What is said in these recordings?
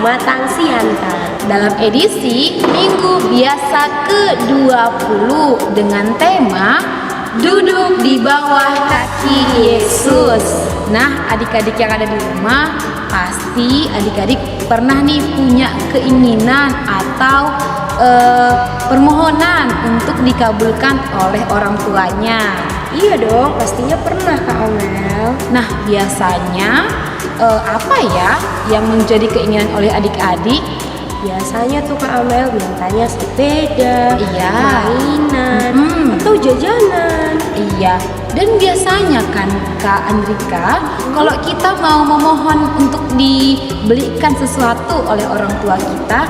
bersama Tang Sianta dalam edisi Minggu Biasa ke-20 dengan tema Duduk di bawah kaki Yesus. Nah, adik-adik yang ada di rumah, pasti adik-adik pernah nih punya keinginan atau permohonan untuk dikabulkan oleh orang tuanya. Iya dong, pastinya pernah Kak Amel. Nah, biasanya apa ya yang menjadi keinginan oleh adik-adik? Biasanya tuh Kak Amel mintanya sepeda, Iya. mainan, atau jajanan. Iya, dan biasanya kan Kak Andrika, kalau kita mau memohon untuk dibelikan sesuatu oleh orang tua kita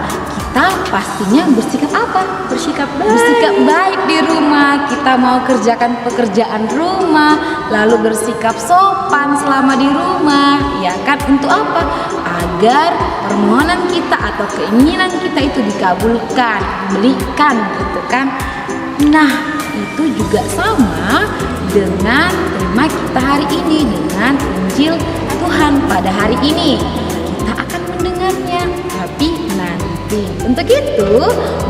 pastinya bersikap apa? Bersikap baik. Bersikap baik di rumah. Kita mau kerjakan pekerjaan rumah, lalu bersikap sopan selama di rumah, ya kan? Untuk apa? Agar permohonan kita atau keinginan kita itu dikabulkan, dibelikan gitu kan. Nah, itu juga sama dengan tema kita hari ini, dengan Injil Tuhan pada hari ini. Kita akan mendengarnya, tapi nanti. Untuk itu,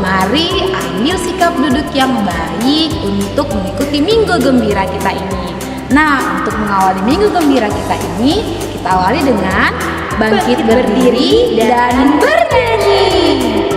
mari ambil sikap duduk yang baik untuk mengikuti Minggu Gembira kita ini. Nah, untuk mengawali Minggu Gembira kita ini, kita awali dengan bangkit berdiri dan bernyanyi.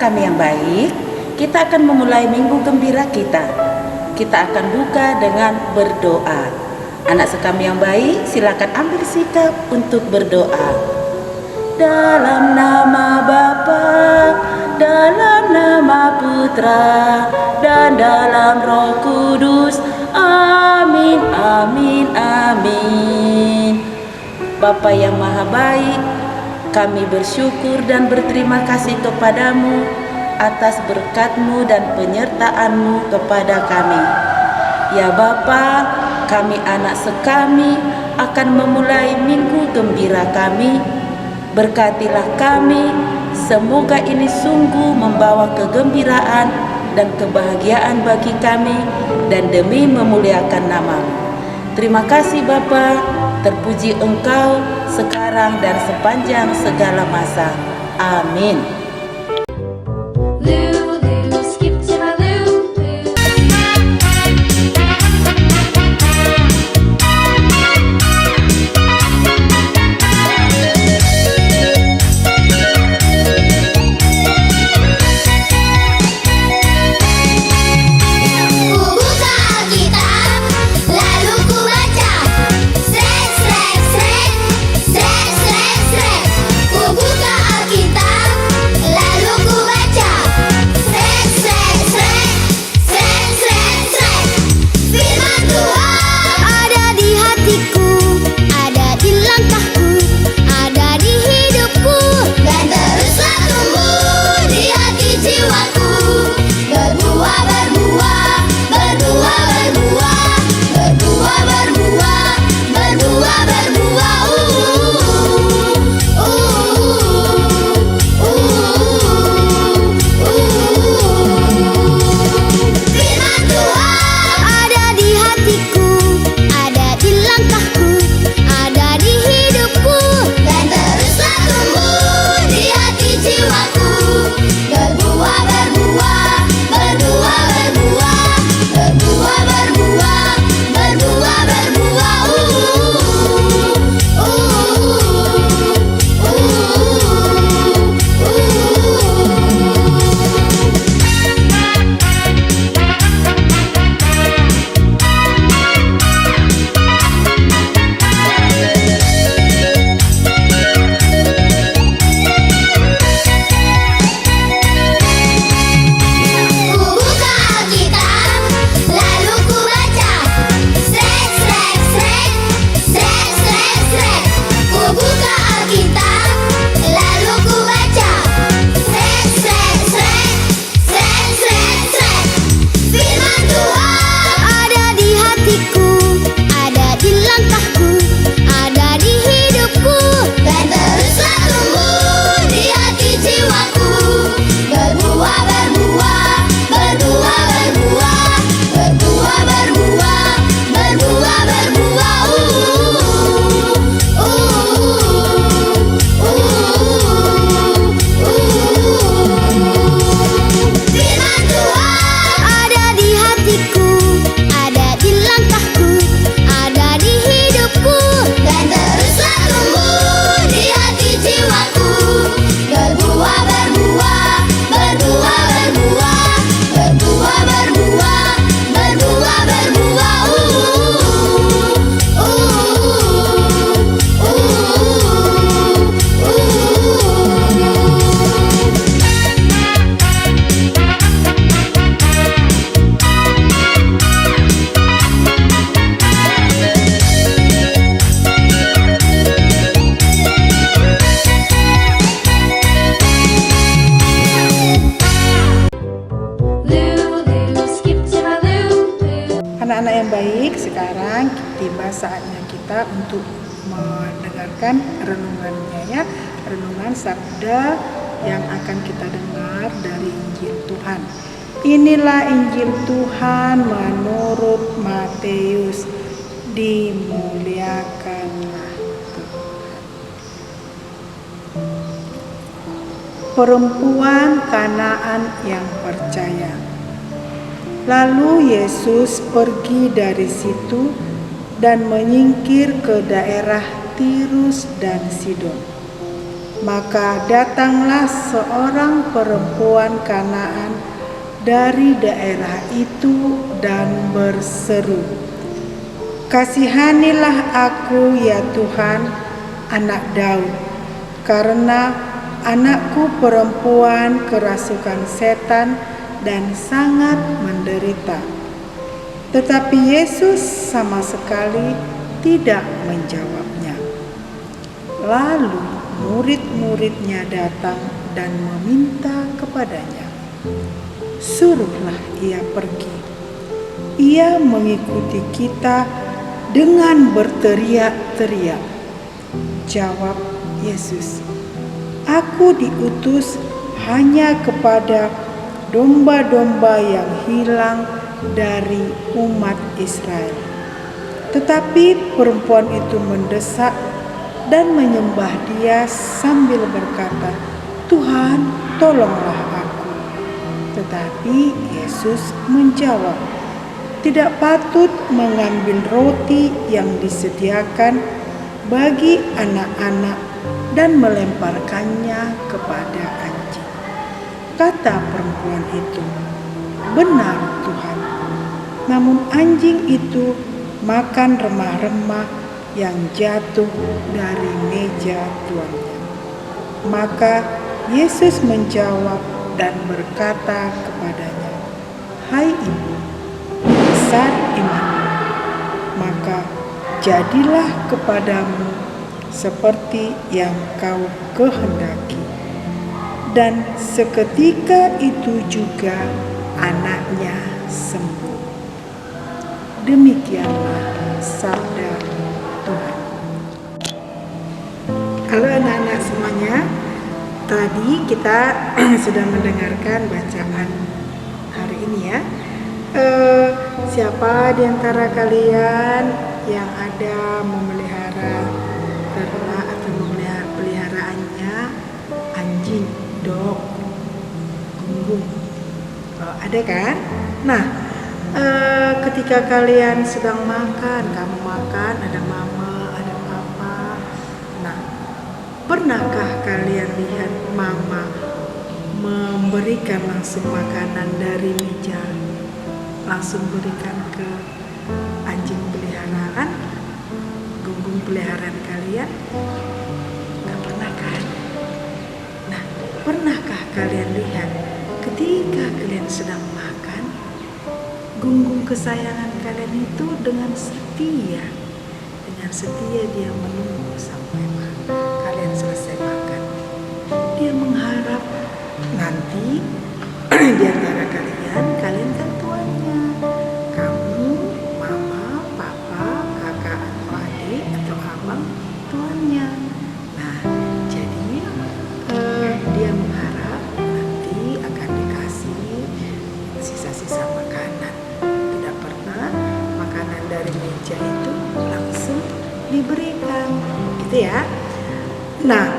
kami yang baik, kita akan memulai minggu gembira kita. Kita akan buka dengan berdoa. Anak sekami yang baik, silakan ambil sikap untuk berdoa. Dalam nama Bapa, dalam nama Putra, dan dalam Roh Kudus. Amin, amin, amin. Bapa yang maha baik, kami bersyukur dan berterima kasih kepadamu atas berkat-Mu dan penyertaan-Mu kepada kami. Ya Bapa, kami anak sekami akan memulai minggu gembira kami. Berkatilah kami, semoga ini sungguh membawa kegembiraan dan kebahagiaan bagi kami dan demi memuliakan nama-Mu. Terima kasih Bapa, terpuji Engkau sekarang dan sepanjang segala masa. Amin. Anak-anak yang baik, sekarang tiba saatnya kita untuk mendengarkan renungannya ya. Renungan sabda yang akan kita dengar dari Injil Tuhan. Inilah Injil Tuhan menurut Matius. Dimuliakanlah Tuhan. Perempuan Kanaan yang percaya. Lalu Yesus pergi dari situ dan menyingkir ke daerah Tirus dan Sidon. Maka datanglah seorang perempuan Kanaan dari daerah itu dan berseru, "Kasihanilah aku ya Tuhan, anak Daud, karena anakku perempuan kerasukan setan dan sangat menderita." Tetapi Yesus sama sekali tidak menjawabnya. Lalu murid-muridnya datang dan meminta kepadanya, "Suruhlah ia pergi. Ia mengikuti kita dengan berteriak-teriak." Jawab Yesus, "Aku diutus hanya kepada domba-domba yang hilang dari umat Israel." Tetapi perempuan itu mendesak dan menyembah dia sambil berkata, "Tuhan, tolonglah aku." Tetapi Yesus menjawab, "Tidak patut mengambil roti yang disediakan bagi anak-anak dan melemparkannya kepada anjing." Kata perempuan itu, "Benar Tuhan, namun anjing itu makan remah-remah yang jatuh dari meja tuannya." Maka Yesus menjawab dan berkata kepadanya, "Hai ibu, besar imanmu, maka jadilah kepadamu seperti yang kau kehendaki." Dan seketika itu juga anaknya sembuh. Demikianlah sabda Tuhan. Halo anak-anak semuanya, tadi kita sudah mendengarkan bacaan hari ini ya. Siapa di antara kalian yang ada memelihara ternak atau memelihara peliharaannya anjing, dog, gunggong? Ada kan? Nah, ketika kalian sedang makan, kamu makan, ada mama, ada papa. Nah, pernahkah kalian lihat mama memberikan langsung makanan dari meja, langsung berikan ke anjing peliharaan, gunggong peliharaan kalian? Gak pernah kan? Nah, pernahkah kalian lihat ketika kalian sedang makan, gunggong kesayangan kalian itu dengan setia dia menunggu sampai kalian selesai makan. Dia mengharap nanti di antara kalian kan tuannya. Kamu, mama, papa, kakak atau adik atau abang tuannya. Nah, jadi dia mengharap nanti akan dikasih sisa-sisa makanan. Tidak pernah makanan dari meja itu langsung diberikan, gitu ya. Nah,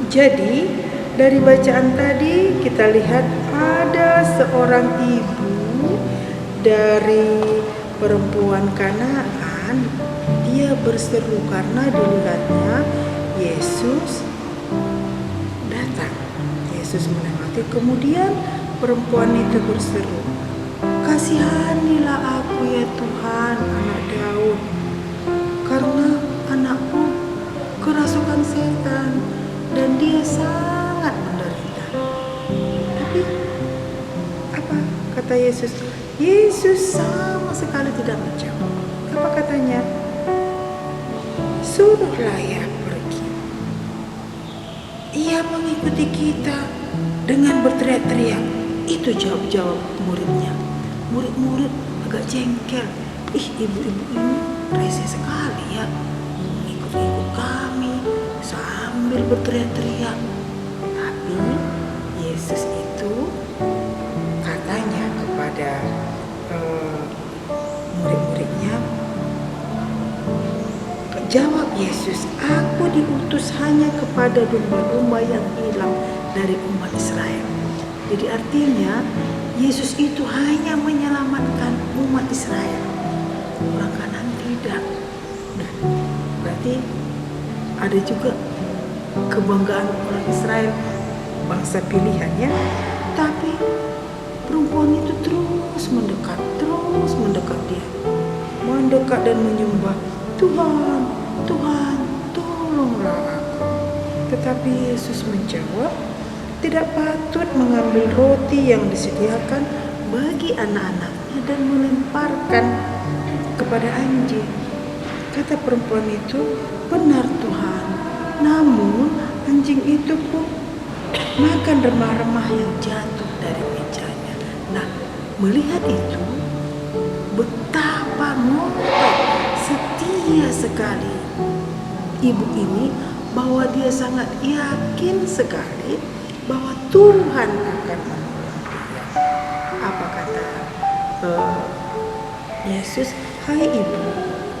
jadi dari bacaan tadi kita lihat ada seorang ibu dari perempuan Kanaan. Dia berseru karena dilihatnya Yesus datang. Yesus melewati, kemudian perempuan itu berseru, "Kasihanilah aku ya Tuhan, anak Daud, karena anakku kerasukan setan dan dia sangat menderita." Tapi apa kata Yesus? Yesus sama sekali tidak menjawab. Apa katanya? "Suruhlah ia pergi. Ia mengikuti kita dengan berteriak-teriak." Itu jawab muridnya. Murid-murid agak jengkel. Ih, ibu-ibu ini rese sekali ya, ikut-ikut kami sambil berteriak-teriak. Tapi Yesus itu katanya kepada murid-muridnya, jawab Yesus, "Aku diutus hanya kepada domba-domba yang hilang dari umat Israel." Jadi artinya Yesus itu hanya menyelamatkan umat Israel, orang Kanaan tidak. Nah, berarti ada juga kebanggaan orang Israel, bangsa pilihannya. Tapi perempuan itu terus mendekat dia, mendekat dan menyembah, Tuhan, Tuhan, tolonglah aku. Tetapi Yesus menjawab, tidak patut mengambil roti yang disediakan bagi anak-anaknya dan melemparkan kepada anjing. Kata perempuan itu, benar Tuhan, namun anjing itu pun makan remah-remah yang jatuh dari mejanya. Nah, melihat itu, betapa ngotot setia sekali ibu ini, bahwa dia sangat yakin sekali bahwa Tuhan akan menolong dia. Apa kata Yesus? Hai ibu,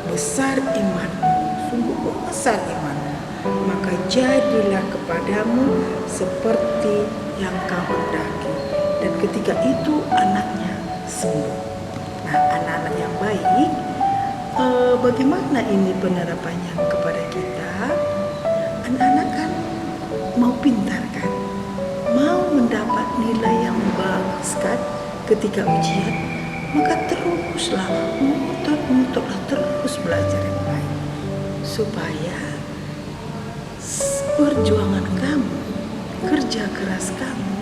besar imanmu, sungguh besar imanmu, maka jadilah kepadamu seperti yang kau hendaki. Dan ketika itu anaknya sembuh. Nah, anak-anak yang baik, bagaimana ini penerapannya kepada kita? Anak-anak kan mau pintar kan, mau mendapat nilai yang bagus kan ketika ujian, maka teruslah ngutotlah terus belajar yang baik, supaya perjuangan kamu, kerja keras kamu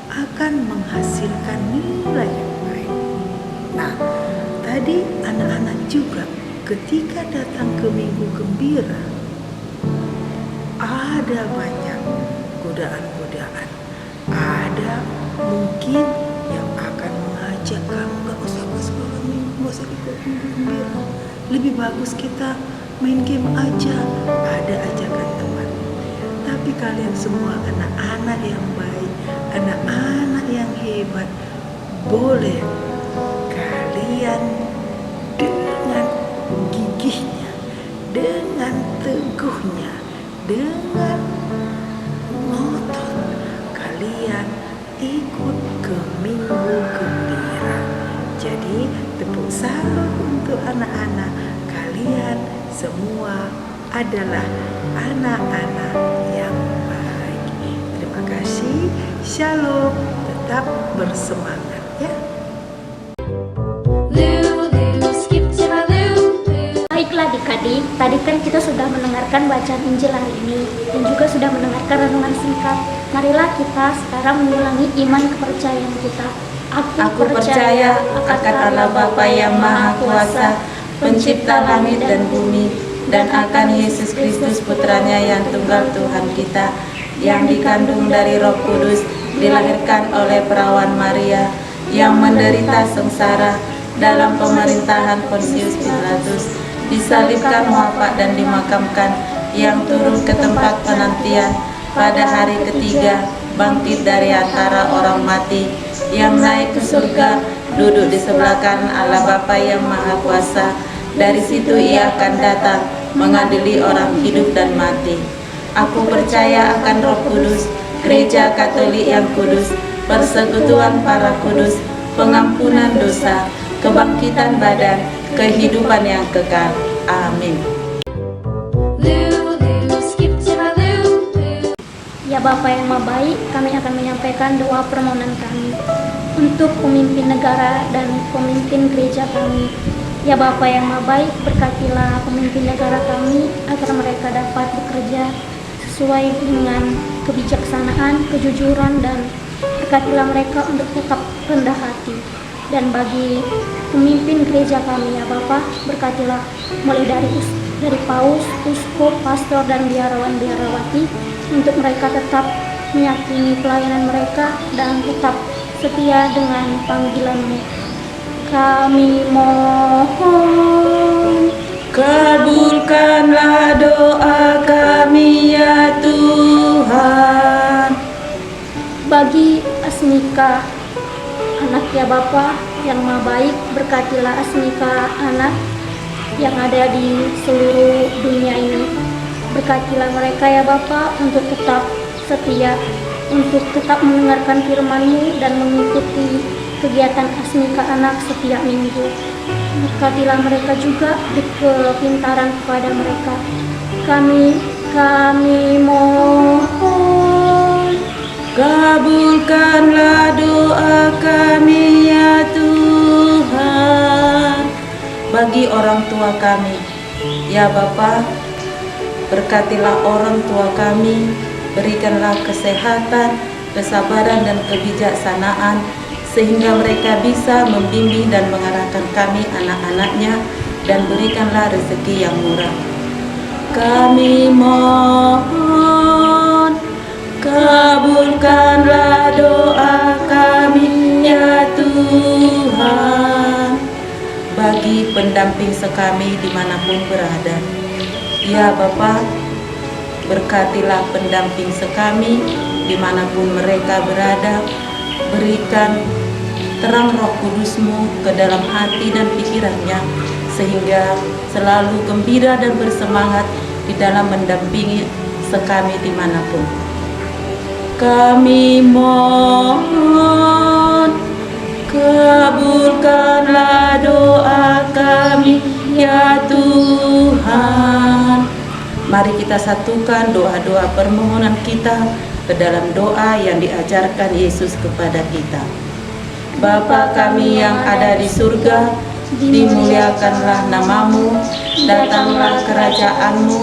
akan menghasilkan nilai yang baik. Nah, tadi anak-anak juga ketika datang ke Minggu Gembira, ada banyak godaan-godaan. Ada mungkin yang akan mengajak kamu, gak usah ke sekolah minggu, gak usah ikut Minggu Gembira, lebih bagus kita main game aja. Ada ajakan teman. Tapi kalian semua anak-anak yang baik, anak-anak yang hebat, boleh kalian dengan gigihnya, dengan teguhnya, dengan ngotot kalian ikut ke Minggu Gembira. Jadi tepuk salut untuk anak-anak kalian semua adalah anak-anak yang baik. Terima kasih. Shalom. Tetap bersemangat ya. Baiklah adik-adik, tadi kan kita sudah mendengarkan bacaan Injil hari ini dan juga sudah mendengarkan renungan singkat. Marilah kita sekarang mengulangi iman kepercayaan kita. Aku percaya akan Allah Bapa yang Maha Kuasa, pencipta langit dan bumi, dan akan Yesus Kristus putranya yang tunggal Tuhan kita, yang dikandung dari Roh Kudus, dilahirkan oleh perawan Maria, yang menderita sengsara dalam pemerintahan Pontius Pilatus, disalibkan, wafat dan dimakamkan, yang turun ke tempat penantian, pada hari ketiga bangkit dari antara orang mati, yang naik ke surga, duduk di sebelah kanan Allah Bapa yang Maha Kuasa. Dari situ ia akan datang mengadili orang hidup dan mati. Aku percaya akan Roh Kudus, Gereja Katolik yang kudus, persekutuan para kudus, pengampunan dosa, kebangkitan badan, kehidupan yang kekal. Amin. Ya Bapa yang Maha Baik, kami akan menyampaikan doa permohonan kami untuk pemimpin negara dan pemimpin gereja kami. Ya Bapa yang Maha Baik, berkatilah pemimpin negara kami agar mereka dapat bekerja sesuai dengan kebijaksanaan, kejujuran, dan berkatilah mereka untuk tetap rendah hati. Dan bagi pemimpin gereja kami, ya Bapa, berkatilah mulai dari paus, uskup, pastor, dan biarawan-biarawati, untuk mereka tetap meyakini pelayanan mereka dan tetap setia dengan panggilan-Mu. Kami mohon, Kabulkanlah doa kami ya Tuhan. bagi Asmika, anak ya Bapa yang Maha Baik, berkatilah Asmika anak yang ada di seluruh dunia ini. Berkatilah mereka ya Bapa untuk tetap setia, untuk tetap mendengarkan firman-Mu dan mengikuti kegiatan Asmika anak setiap minggu. Berkatilah mereka juga, kepintaran kepada mereka. Kami kami mohon. Kabulkanlah doa kami ya Tuhan. Bagi orang tua kami, ya Bapa, berkatilah orang tua kami, berikanlah kesehatan, kesabaran dan kebijaksanaan, sehingga mereka bisa membimbing dan mengarahkan kami anak-anaknya, dan berikanlah rezeki yang murah. Kami mohon, kabulkanlah doa kami ya Tuhan. Bagi pendamping sekami dimanapun berada, ya Bapa, berkatilah pendamping sekami dimanapun mereka berada. Berikan terang Roh Kudus-Mu ke dalam hati dan pikirannya, sehingga selalu gembira dan bersemangat di dalam mendampingi sekami dimanapun. Kami mohon, kabulkanlah doa kami ya Tuhan. Mari kita satukan doa-doa permohonan kita ke dalam doa yang diajarkan Yesus kepada kita. Bapa kami yang ada di surga, dimuliakanlah namamu, datanglah kerajaan-Mu,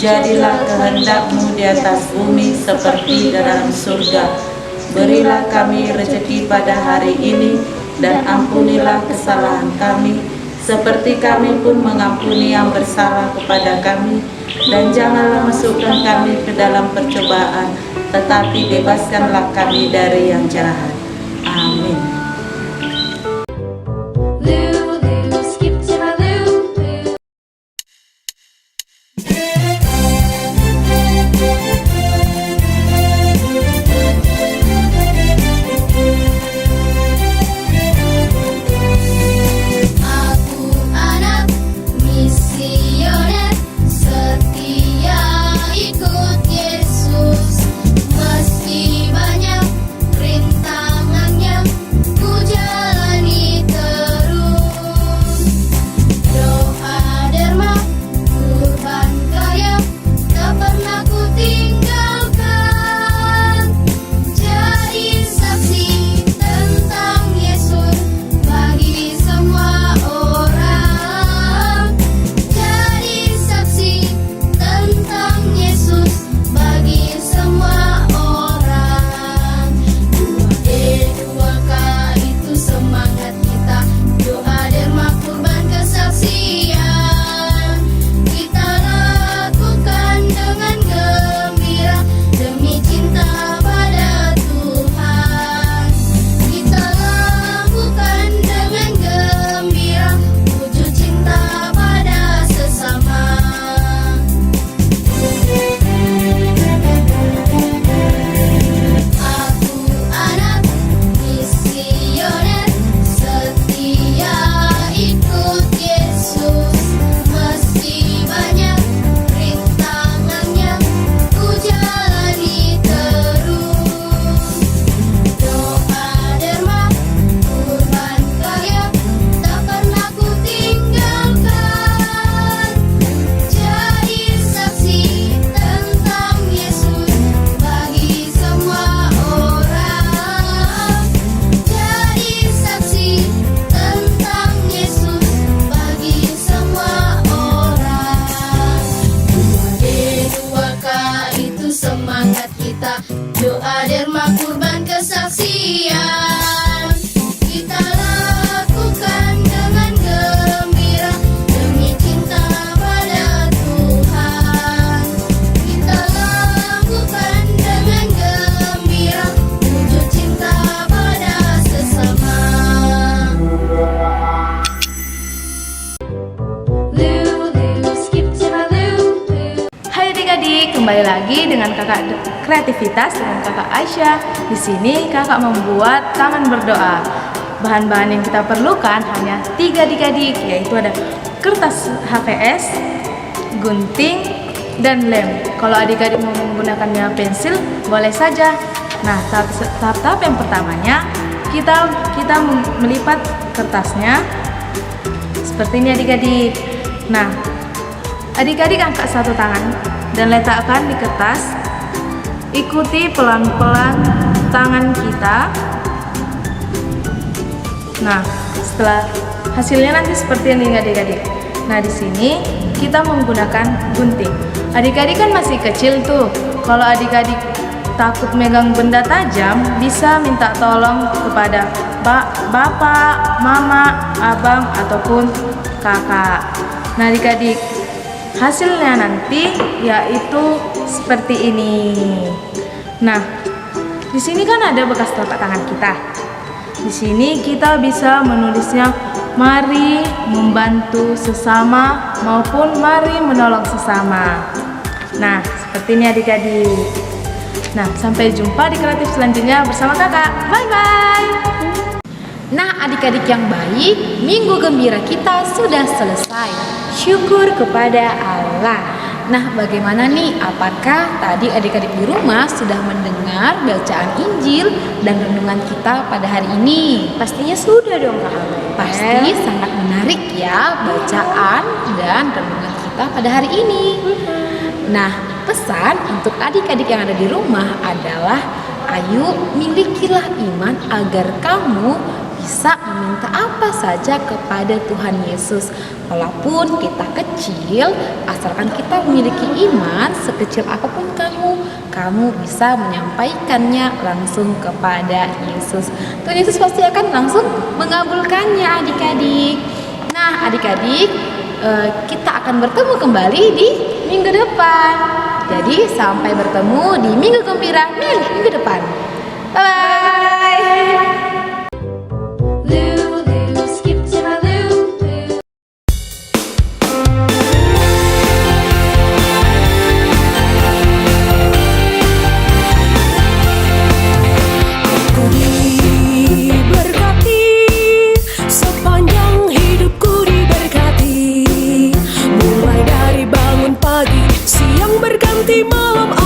jadilah kehendak-Mu di atas bumi seperti di dalam surga. Berilah kami rezeki pada hari ini, dan ampunilah kesalahan kami, seperti kami pun mengampuni yang bersalah kepada kami. Dan janganlah masukkan kami ke dalam percobaan, tetapi bebaskanlah kami dari yang jahat. Amin. doa derma kurban kesaksian kita lakukan dengan gembira demi cinta pada Tuhan. Kita lakukan dengan gembira wujud cinta pada sesama. Hai adik-adik, kembali lagi dengan kakak kreativitas dengan kakak Aisyah. Di sini kakak membuat taman berdoa. Bahan-bahan yang kita perlukan hanya 3 adik-adik, yaitu ada kertas HVS, gunting, dan lem. Kalau adik-adik mau menggunakannya pensil, boleh saja. Nah, tahap yang pertamanya kita melipat kertasnya seperti ini adik-adik. Nah, adik-adik angkat satu tangan dan letakkan di kertas. Ikuti pelan-pelan tangan kita. Nah, setelah hasilnya nanti seperti ini adik-adik. Nah, di sini kita menggunakan gunting. Adik-adik kan masih kecil tuh. Kalau adik-adik takut megang benda tajam, bisa minta tolong kepada bapak, mama, abang, ataupun kakak. Nah, adik-adik, hasilnya nanti yaitu seperti ini. Nah, di sini kan ada bekas telapak tangan kita. Di sini kita bisa menulisnya mari membantu sesama maupun mari menolong sesama. Nah, seperti ini adik-adik. Nah, sampai jumpa di kreatif selanjutnya bersama kakak. Bye-bye. Nah, adik-adik yang baik, minggu gembira kita sudah selesai. Syukur kepada Allah. Nah, bagaimana nih? Apakah tadi adik-adik di rumah sudah mendengar bacaan Injil dan renungan kita pada hari ini? Pastinya sudah dong Kak Amel. Pasti sangat menarik ya bacaan dan renungan kita pada hari ini. Nah, pesan untuk adik-adik yang ada di rumah adalah ayo milikilah iman agar kamu bisa meminta apa saja kepada Tuhan Yesus. Walaupun kita kecil, asalkan kita memiliki iman sekecil apapun kamu bisa menyampaikannya langsung kepada Yesus. Tuhan Yesus pasti akan langsung mengabulkannya adik-adik. Nah, adik-adik, kita akan bertemu kembali di minggu depan. Jadi sampai bertemu di minggu gembira minggu depan. Bye-bye. Lulu, skip to my Lulu. Ku diberkati, sepanjang hidupku diberkati. Mulai dari bangun pagi, siang berganti malam.